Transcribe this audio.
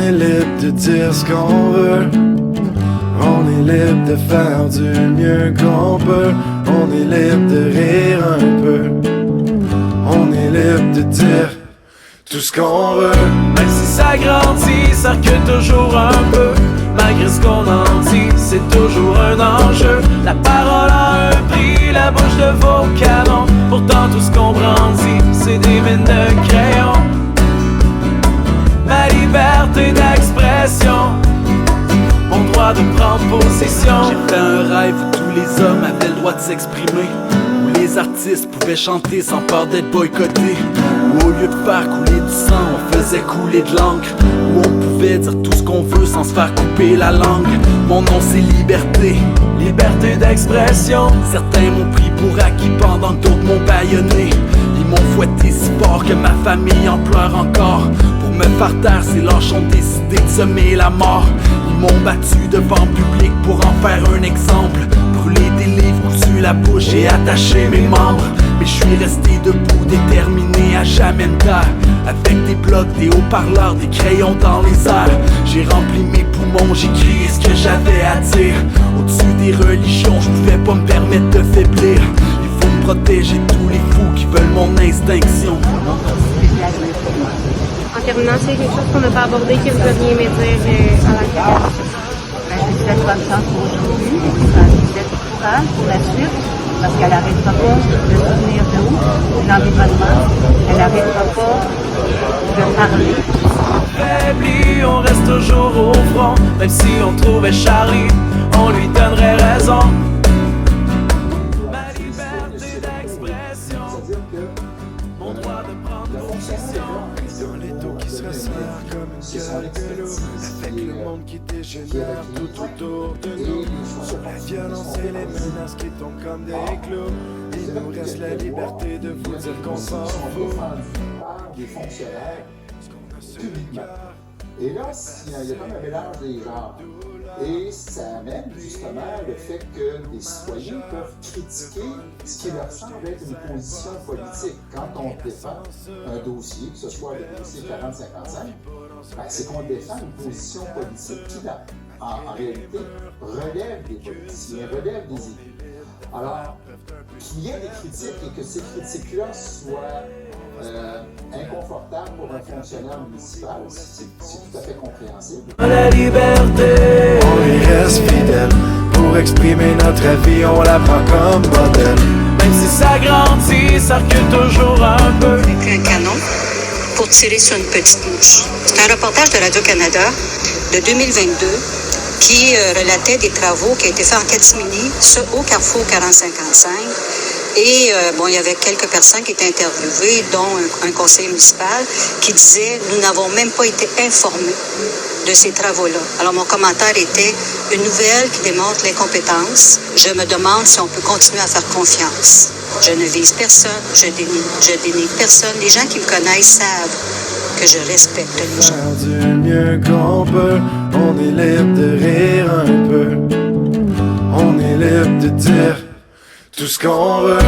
est libre de dire ce qu'on veut. On est libre de faire du mieux qu'on peut. On est libre de rire un peu. On est libre de dire tout ce qu'on veut. Même si ça grandit, ça recule toujours un peu. Malgré ce qu'on en dit, c'est toujours un enjeu. La parole a un prix, la bouche de vos canons. Pourtant tout ce qu'on brandit, c'est des mines de crayon. Ma liberté d'expression, mon droit de prendre position. J'ai fait un rêve où tous les hommes avaient le droit de s'exprimer, où les artistes pouvaient chanter sans peur d'être boycottés, où au lieu de faire couler du sang, on faisait couler de l'encre, où on pouvait dire tout ce qu'on veut sans se faire couper la langue. Mon nom c'est liberté, liberté d'expression. Certains m'ont pris pour acquis pendant que d'autres m'ont bâillonné. Ils m'ont fouetté si fort que ma famille en pleure encore. Pour me faire taire, ces lâches ont décidé de semer la mort. Ils m'ont battu devant le public pour en faire un exemple. Brûler des livres, cousu la bouche et attaché mes membres. Mais je suis resté debout, déterminé à jamais me taire. Avec des blocs, des haut-parleurs, des crayons dans les airs. J'ai rempli mes poumons, j'ai crié ce que j'avais à dire. Au-dessus des religions, je pouvais pas me permettre de faiblir. Il faut me protéger tous les fous qui veulent mon extinction. En terminant, c'est quelque chose qu'on n'a pas abordé, que vous auriez aimé dire à la carrière? Je vous souhaite bonne chance pour aujourd'hui et puis je vous souhaite courage pour la suite parce qu'elle n'arrêtera pas de soutenir de où? L'environnement. Elle n'arrêtera pas de parler. Faibli, on reste toujours au front. Même si on trouvait Charlie, on lui donnerait raison. Ma liberté d'expression, mon droit de prendre position. Dans les taux qui se resserrent comme une gueule de loup. Avec le monde qui dégénère tout autour de nous. La violence et les menaces qui tombent comme des clous. Il nous reste la liberté de vous dire qu'on s'en fout. Des fonctionnaires publiquement. Et là, il y a comme un mélange des genres. Et ça amène justement le fait que les citoyens peuvent critiquer ce qui leur semble être une position politique. Quand on défend un dossier, que ce soit le dossier 40-55, ben c'est qu'on défend une position politique qui, en réalité, relève des politiciens, relève des élus. Alors, qu'il y ait des critiques et que ces critiques-là soient inconfortables pour un fonctionnaire municipal, c'est tout à fait compréhensible. La liberté, On y reste fidèle. Pour exprimer notre avis, on la prend comme modèle. même si ça grandit, ça recule toujours un peu. Avec un canon pour tirer sur une petite mouche. C'est un reportage de Radio-Canada de 2022 qui relatait des travaux qui ont été faits en catimini au carrefour 40-55. Et il y avait quelques personnes qui étaient interviewées, dont un conseiller municipal qui disait « Nous n'avons même pas été informés de ces travaux-là ». Alors mon commentaire était « Une nouvelle qui démontre l'incompétence. Je me demande si on peut continuer à faire confiance. Je ne vise personne, je dénigre personne. Les gens qui me connaissent savent que je respecte les gens. » Faire du mieux qu'on peut. On est libre de rire un peu. On est libre de dire tout ce qu'on veut.